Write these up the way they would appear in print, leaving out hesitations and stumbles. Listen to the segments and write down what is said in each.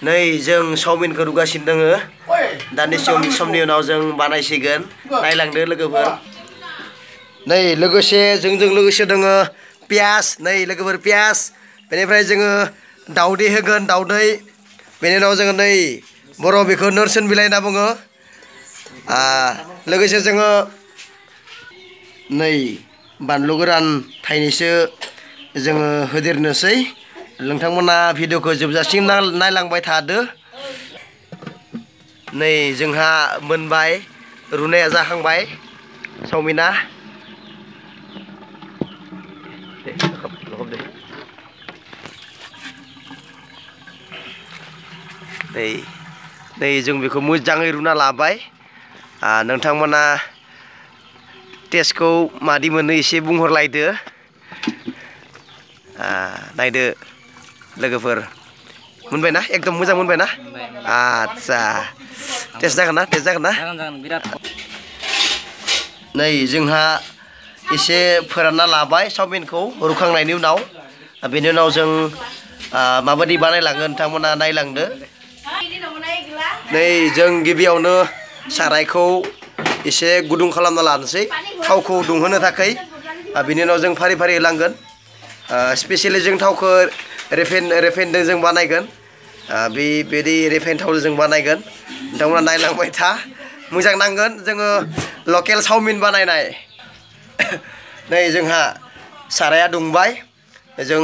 नै जों चावमिनखौ रुगासिनो दङ दान्दिसे समनि उनाव जों बानायसिगोन नायलांदो लोगोफोर नै लोगोसे जोंजों लोगोसे दङ पियास नै लोगोफोर पियास बेनिफ्राय जोङो दाउदै होगोन दाउदै बेनि उनाव जोङो नै बर' बेखौ नोरसिं बिलाइ होनना बुङो लोगोसे जोङो नै बानलु गोरान थाइनैसो जोङो होदेरनोसै नोंथांमोना भिडिअखौ जोबजासिम नायलांबाय थादो नै जोंहा मोनबाय रुनाया जाखांबाय चावमिना नै जों बेखौ मोजाङै रुना लाबाय नोंथांमोना टेस्टखौ मादि मोनो एसे बुंहरलायदो नायदो लोगोफोर मोनबायना एकदम मोजां मोनबायना आदसा टेस्ट जागोन ना नै जोंहा एसे फोरानना लाबाय चावमिनखौ रुखांनायनि उनाव बेनि उनाव जों माबायदि बानायलांगोन नोंथांमोना नायलांदो नै जों गिबियावनो सारायखौ एसे गुदुं खालामना लानोसै थावखौ दुंहोनो थाखाय बेनि उनाव जों फारि फारि होलांगोन स्पेसियेलि जों थावखौ रेफाइनजों जों बानायगोन बेबायदि रेफाइन थावजों जों बानायगोन नोंथांमोना नायलांबाय था मोजां नांगोन जोङो लकेल चावमिन बानायनाय नै जोंहा साराया दुंबाय जों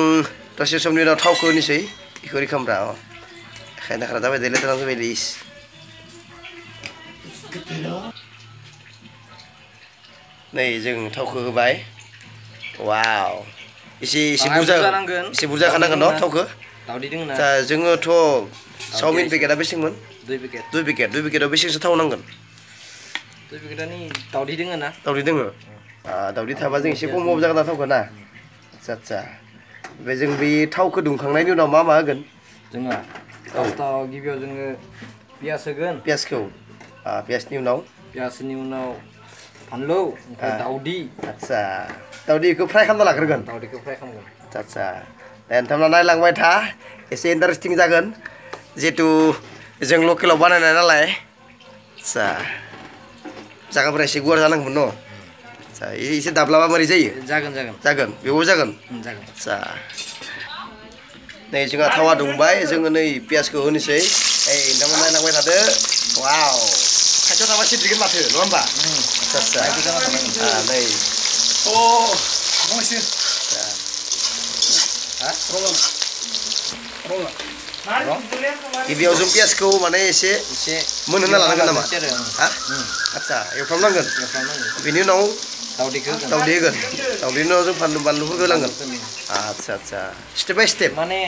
दसे समनि उनाव थावखौ होनोसै बेखौ रिखामब्रा खायना खारा जाबाय लेथ्रा जाबाय लिस नै जों थावखौ होबाय वाव एसे बुरजा खानांगोन न' थावखौ जोङोथ' चावमिन पेकेटआ बेसेबांमोन 2 पेकेटआव बेसेसो थाव नांगोन 2 पेकेटनि दावदै दोङो ना दावदै दोङो दावदै थाबा जों एसे खमाव जागोन ना थावखौ ना आदसा ओमफ्राय जों बे थावखौ दुंखांनायनि उनाव मा होगोन जोङो फार्स्टआव गिबियाव जोङो पियास होगोन पियासनि उनाव फानलु दावदै आदसा दावदैखौ फ्राय खालामना लाग्रोगोन आदसा नोंथांमोना नायलांबाय था एसे इन्टारेस्टिं जागोन जिहेथु जों लकेलाव बानायनाय नालाय आदसा जागाफोरा एसे गुवार जानांगौमोन न' आदसा एसे दाब्लाबा मारै जायो जागोन बेयावबो जागोन आदसा नै जोंहा थावा दुंबाय जोङो नै पियासखौ होनोसै नोंथांमोना नायलांबाय थादो वाव खाथियाव थाबा सिद्रिगोन माथो नङा होमबा आदसा नै गिबियाव जों पियासखौ माने एसे मोनहोना लानांगोन नामा आदसा एवफ्रामनांगोन बेनि उनाव दावदै होगोन दावदैनि उनाव जों बानलुफोरखौ होलांगोन आदसा स्टेप बाय स्टेप माने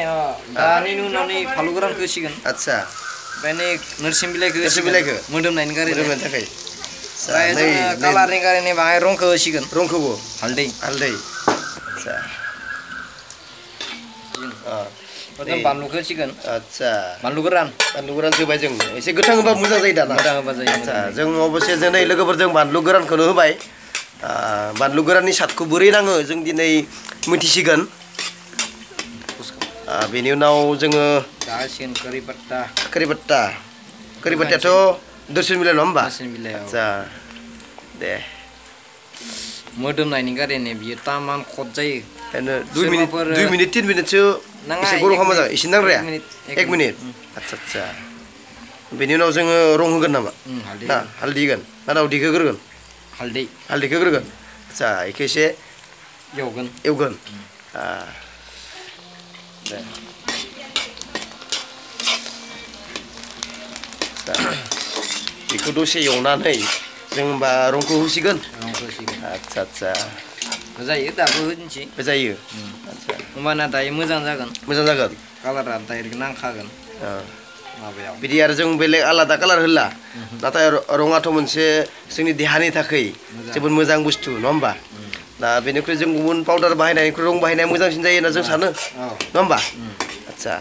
दानि उनाव फानलु गोरानखौ होसिगोन आदसा ओमफ्राय नोरसिं बिलाइखौ मोदोमनायनि थाखाय कालारनि गारिनि बाहाय रंखौ होसिगोन रंखौबो हालदै आदसा बानलुखौ होसिगोन आदसा बानलु गोरान होबाय जों एसे गोथां होबा मोजां जायो दाना आदसा जों अबसे दिनै लोगोफोरजों बानलु गोरानखौनो होबाय बानलु गोराननि सादखौ बोरै नाङो जों दिनै मिथिसिगोन बेनि उनाव जोङो करि पात्तायाथ' नोरसिं बिलाइ नङा होमबा आदसा दे मोदोमनायनि गारिनि बियो तामान खद जायो 2 मिनिट 3 मिनिटसो एसे गरम खालामबा जाबाय एसे नांद्राया 1 मिनिट आदसा बेनि उनाव जोङो रं होगोन नामा ना हालदै होगोन ना दावदैखौ होग्रोगोन हालदैखौ होग्रोगोन आदसा बेखौ एसे एवगोन दे बेखौ दसे एवनानै जों होनबा रंखौ होसिगोन आदसा जायो दाबो होनोसै जायो होमबाना दायो मोजां जागोन कालारा डाइरेक्ट नांखागोन माबायाव बिदि आरो जों बेलेग आलादा कालार होला नाथाय रङाथ' मोनसे जोंनि देहानि थाखाय जोबोद मोजां बुस्थु नङा होमबा दा बेनिख्रुइ जों गुबुन पाउडार बाहायनायनिख्रुइ रं बाहायनाया मोजांसिन जायो होनना जों सानो नङा होमबा आदसा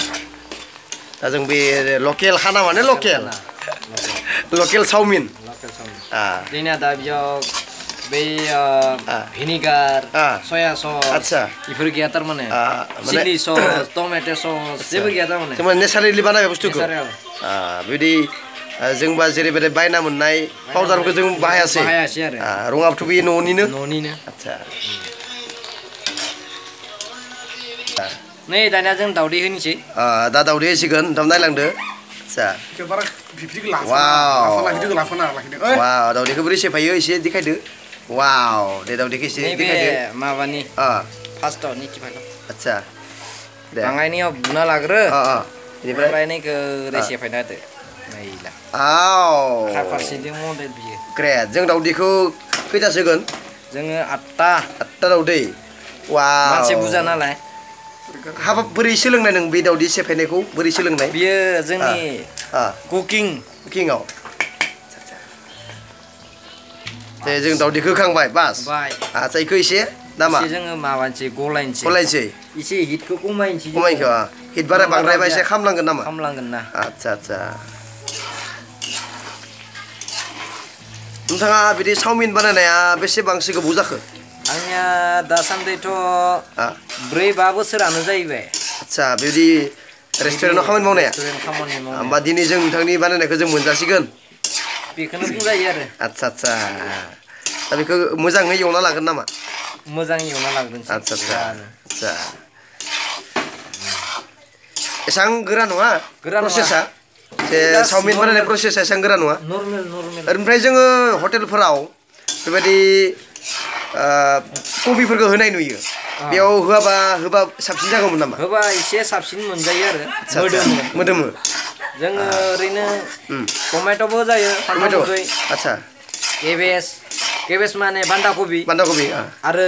दा जों बे लकेल खाना माने लकेल चावमिन जोंनिया दा बेयाव बे भिनेगार सया सस आतसा बेफोर गैया थारमाने चिली सस टमेट' सस जेबो गैया थारमाने जों नेचारेलि बानायनाय बुस्थुखौ बिदि जोंबा जेरैबायदि बायना मोननाय पाउडारखौ जों बाहायासै आरो रङाबोथ' बे न'निनो आतसा नै दानिया जों दावदै होनोसै दा दावदै होसिगोन नोंथां नायलांदो आतसा वाव दावदैखौ बोरै सेफायो एसे देखायदो वाव दे दावदैखौ एसे देखायदो माबानि फार्स्टआव निथिफाल आतसा दे बाङायनियाव बुना लाग्रो बेनिफ्राय नैखौ ओरै सेफायना होदो नायला फारसेथिं मडेल बियो ग्रेट जों दावदैखौ खैथासो होगोन जोङो 8टा दावदै वाव मानसि बुरजा नालाय हाबाब बोरै सोलोंनाय नों बे दावदै सेफायनायखौ बोरै सोलोंनाय बियो जोंनि कुकिंआव दे जों दावदैखौ होखांबाय बास आतसा इखौ एसे नामा जोङो माबानोसै गलायनोसै एसे हिटखौ खमायनोसै हिट बारा बांद्रायबा एसे खामलांगोन नामा खामलांगोन ना आतसा नोंथाङा बिदि चाउमिन बानायनाया बेसेबांसो गोबाव जाखो आंनिया दासान्दिथ' 4-5 बोसोरानो जाहैबाय आतसा बिदि रेस्टुरेन्टाव खामानि मावनाया होमबा दिनै जों नोंथांनि बानायनायखौ जों मोनजासिगोन बेखौनो बुंजायो आरो आतसा दा बेखौ मोजाङै एवना लागोन नामा मोजाङै एवना लाग्रोनोसै आतसा एसां गोरा नङा प्रसेसा चाउमिन बानायनाय प्रसेसा एसां गोरा नङा नर्मेल ओमफ्राय जोङो हटेलफोराव बेबायदि कबिफोरखौ होनाय नुयो बेयाव होबा साबसिन जागौमोन नामा होबा एसे साबसिन मोनजायो आरो मोदोमो जोङो ओरैनो टमेट'बो जायो आतसा केबेज माने बान्दा कबि आरो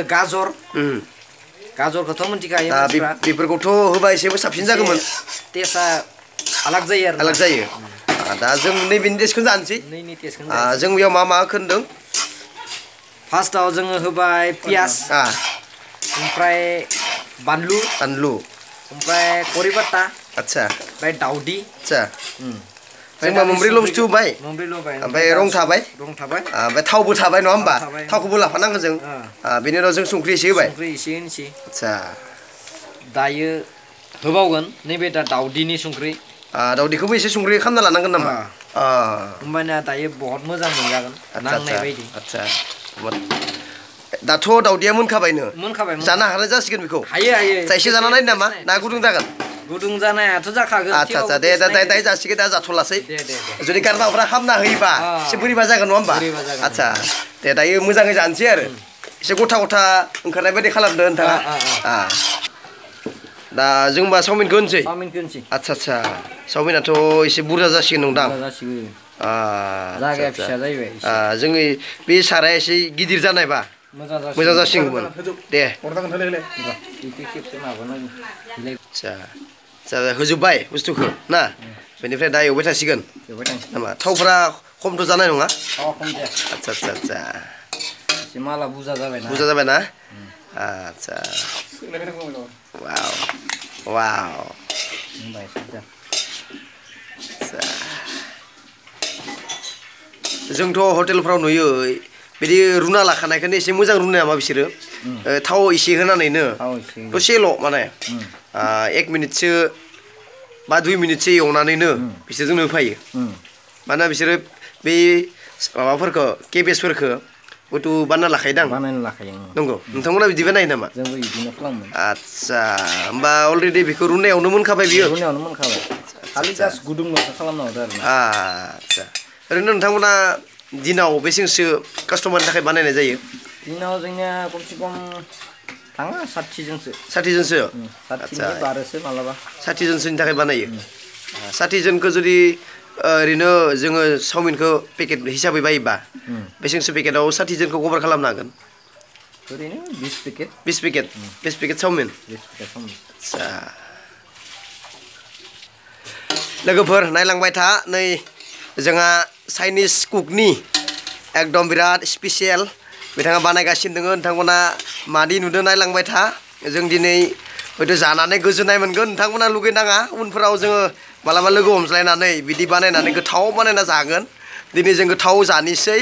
गाजरखौथ' मिथिखायो बेफोरखौथ' होबा एसेबो साबसिन जागौमोन टेस्टआ आलाग जायो दा जों नैबेनि टेस्टखौ जानोसै जों बेयाव मा होखो होनदों फार्स्टआव जोङो होबाय पियाज ओमफ्राय बानलु ओमफ्राय करि पात्ता आतसा ओमफ्राय दावदै जोंबा मोनब्रैल' बुस्थु होबाय ओमफ्राय रं थाबाय ओमफ्राय थावबो थाबाय नङा होमबा थावखौबो लाफानांगोन जों बेनि उनाव जों संख्रि एसे होबाय आतसा दायो होबावगोन नैबे दा दावदैनि संख्रि दावदैखौबो एसे संख्रि खालामना लानांगोन नामा होमबानिया दायो बहुत मोजां मोनजागोन नांनाय बायदि आतसा दाथ' दावदैया मोनखाबायनो जानो हानाय जासिगोन बेखौ हायो एसे जाना नायनो नामा ना गुदुं जागोन गुदुं जानायाथ' जाखागोन आतसा दे जासिगोन दा जाथ'लासै जुदि गारबाफ्रा खामना होयोबा एसे बोरैबा जागोन नङा होमबा आतसा दे दायो मोजाङै जानोसै आरो एसे गथा ओंखारनाय बायदि खालामदो नोंथाङा दा जों होनबा चाउमिनखौ होनसै आतसा चाउमिनाथ' एसे बुरजा जासिगोन नोंदां जागाया फिसा जाहैबाय जोङो बे साराया एसे गिदिर जानायबा मोजां जासिगौमोन दे होजोब्बाय बुस्थुखौ ना बेनिफ्राय दा एवबाय थासिगोन नामा थावफोरा खमथ' जानाय नङा आतसा माला बुरजा जाबायना आतसा वाव जोंथ' हटेलफ्राव नुयो बिदि रुना लाखानायखौनो एसे मोजां रुनाय नामा बिसोरो थाव एसे होनानैनो दसेल' माने 1 मिनिटसो बा 2 मिनिटसो एवनानैनो बिसोरजोंनो होफायो मानोना बिसोरो बै माबाफोरखौ केबेजफोरखौ हयथ' बानायना लाखायोदां नंगौ नोंथांमोना बिदि बानायो नामा आतसा होमबा अलरेडि बेखौ रुनायावनो मोनखाबाय बियो आतसा ओरैनो नोंथांमोना दिनाव बेसेबांसो कास्टमारनि थाखाय बानायनाय जायो दिनाव जोंनिया खमसे खम थाङा 60 जनसो 60 जनसो आतसा 60 जनसोनि थाखाय बानायो 60 जनखौ जुदि ओरैनो जोङो चाउमिनखौ पेकेट हिसाबै बायोबा बेसेबांसो पेकेटाव 60 जनखौ कभार खालामनो हागोन ओरैनो 20 पेकेट चाउमिन आतसा लोगोफोर नायलांबाय था नै जोंहा चाइनिज कुकनि एकदम बिराद स्पेसियेल बिथाङा बानायगासिनो दङ नोंथांमोना मादि नुदों नायलांबाय था जों दिनै हयथ' जानानै गोजोननाय मोनगोन नोंथांमोना लुगैनाङा उनफोराव जोङो मालाबा लोगो हमज्लायनानै बिदि बानायनानै गोथाव बानायना जागोन दिनै जों गोथाव जानोसै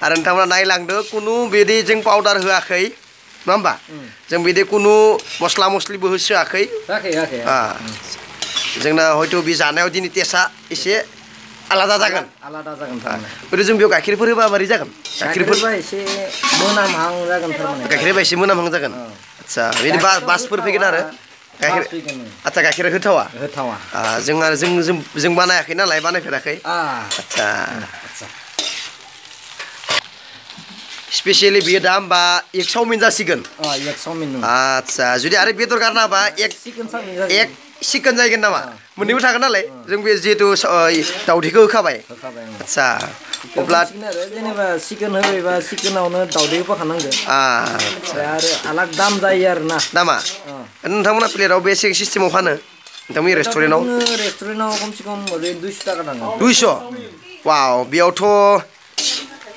आरो नोंथांमोना नायलांदो कुनु बिदि जों पाउडार होआखै नङा होमबा जों बिदि कुनु मस्ला मस्लिबो होसोआखै जोंना हयथ' बे जानायाव दिनै टेस्टआ एसे आलादा जागोन ओरै जों बेयाव गाइखेरफोर होबा मारै जागोन गाइखेरफोर एसे मोनामहां जागोन थारमाने गाइखेरबा एसे मोनामहां जागोन आदसा बिदि बासफोर फैगोन आरो गाइखेर आदसा गाइखेरा होथावा जों आरो जों बानायाखै नालाय बानायफेराखै आदसा स्पेसियेलि बियो दा होमबा एग चावमिन जासिगोन आदसा जुदि आरो बेदर गारना होबा एग चिकेन जाहैगोन नामा मोननैबो थागोन नालाय जों बे जिहेतु दावदैखौ होखाबाय आदसा अब्ला जेनेबा चिकेन होबायबा चिकेनावनो दावदै होफाखानांगौ आरो आलाग दाम जायो आरोना दामा नोंथांमोना प्लेटाव बेसे सिस्टेमाव फानो नोंथांमोननि रेस्टुरेन्टआव खमसे खम 200 टाका नांगौ 200 वाव बेयावथ'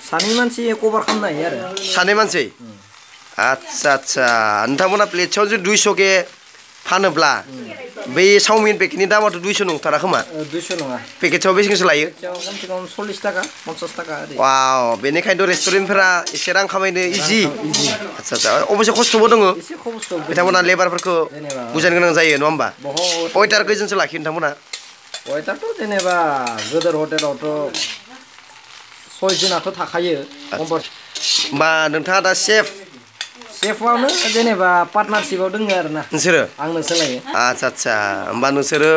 सानै मानसि कभार खालामनो हायो आरो सानै मानसि आदसा आदसा नोंथांमोना प्लेटसेयाव जुदि 200 के फानोब्ला बै चावमिन पेकेटनि दामाथ' 200 नंथारा खोमा 200 नङा पेकेटसेयाव बेसेबांसो लायो खमसे खम 40 टाका 50 टाका ओरै वाव बेनिखायनोथ' रेस्टुरेन्टफोरा एसे रां खामायनो इजि आदसा आदसा अबयसे खस्थ'बो दङ एसे खस्थ' बिथांमोना लेबारफोरखौ बुजायनो गोनां जायो नङा होमबा वेटार खैजोनसो लाखियो नोंथांमोना वेटारथ' जेनेबा गोदोर हटेलावथ' 6 जोनाथ' थाखायो होमबा नोंथाङा दा सेफआवनो जेनेबा पार्टनारशिपआव दङ आरोना नोंसोरो आंनो सोलायो आदसा आदसा होमबा नोंसोरो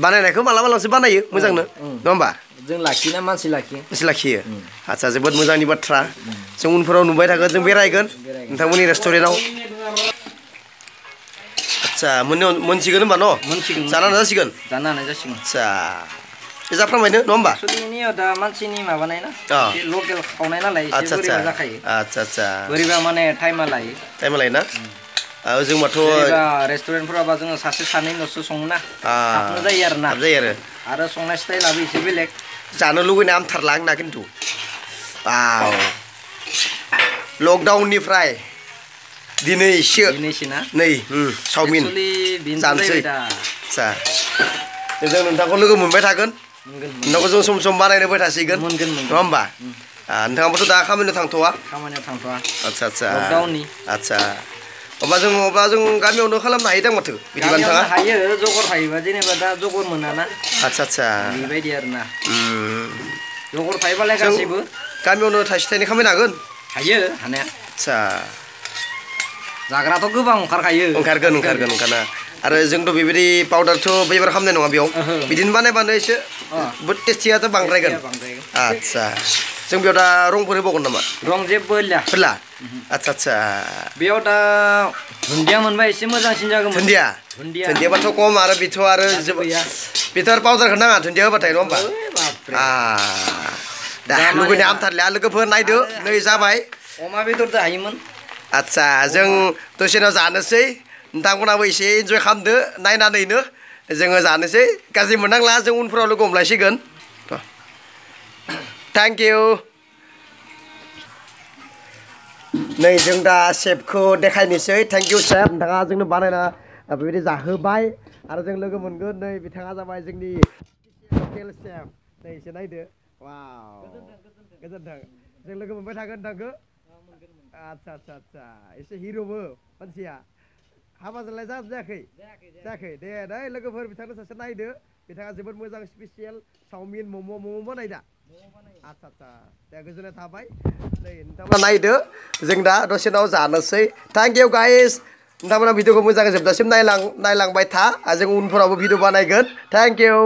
बानायनायखौ मालाबा मालाबासो बानायो मोजांनो नङा होमबा जों लाखिना मानसि लाखियो आदसा जोबोद मोजांनि बाथ्रा जों उनफोराव नुबाय थागोन जों बेरायगोन नोंथांमोननि रेस्टुरेन्टआव आदसा मोनसिगोन होमबा न' जानानै जासिगोन आदसा जाफ्रामबायनो नङा होमबा दा मानसिनि माबानाय ना लकेल खावनाय नालाय एसे बोरैबा जाखायो आदसा आदसा बोरैबा माने टाइमा लायो ना जोंबाथ' रेस्टुरेन्टफोरावबा जोङो सासे सानैल'सो सङो ना थाबनो जायो आरो संनाय स्टाइलाबो एसे बेलेग जानो लुगैनाय आमथारला आंना खिन्थु लकडाउननिफ्राय दिनैसो नै चावमिन जानोसै आदसा जों नोंथांखौ लोगो मोनबाय थागोन नोंथांखौ जों सम सम बानायनो होबाय थासिगोन नङा होमबा नोंथाङाबोथ' दा खामानियाव थांथ'वा आदसा आदसा आदसा अब्ला जों गामियावनो खालामनो हायो दां माथो बिदिबा नोंथाङा हायो जगर थायोबा जेनेबा दा जगर मोनाना आदसा आदसा बेबायदि आरोना जगर थायोबालाय गासैबो गामियावनो थाइसे थाइनै खामायनो हागोन हायो हानाया आदसा जाग्राथ' गोबां ओंखारगोन आरो जोंथ' बेबायदि पाउडारथ' बेबार खालामनाय नङा बेयाव बिदिनो बानायबानो एसे बहुद टेस्टियाथ' बांद्रायगोन आदसा जों बेयाव दा रंफोर होबावगोन नामा रं जेबो होला आदसा आदसा बेयाव दा दुन्दिया मोनबा एसे मोजांसिन जागोन दुन्दियाबाथ' खम आरो बेथ' आरो पाउडारखौ नाङा दुन्दिया होबाथाय नङा होमबा दा लुगैनाय आमथारलिया लोगोफोर नायदो नै जाबाय अमा बेदर जाहायोमोन आदसा जों दसेनाव जानोसै नोंथांमोनाबो एसे इन्जय खालामदो नायनानैनो जोङो जानोसै गाज्रि मोननांला जों उनफोराव लोगो हमलायसिगोन थेंक इउ नै जों दा सेफखौ देखायनोसै थेंक इउ सेफ नोंथाङा जोंनो बानायना बेबायदि जाहोबाय आरो जों लोगो मोनगोन नै बिथाङा जाबाय जोंनि लकेल सेफ नै एसे नायदो वाव गोजोन्थों जों लोगो मोनबाय थागोन नोंथांखौ आदसा आदसा आदसा एसे हिर'बो मानसिया हाबाजोंलाय जायाखै दे लोगोफोर बिथांनो सासे नायदो बिथाङा जोबोद मोजां स्पेसियेल चावमिन मम' बानायदा आदसा आदसा दे गोजोननाय थाबाय नै नोंथांमोना नायदो जों दा दसेनाव जानोसै थेंक इउ गाइस नोंथांमोना भिडिअखौ मोजाङै जोबजासिम नायलांबाय था जों उनफोरावबो भिडिअ बानायगोन थेंक इउ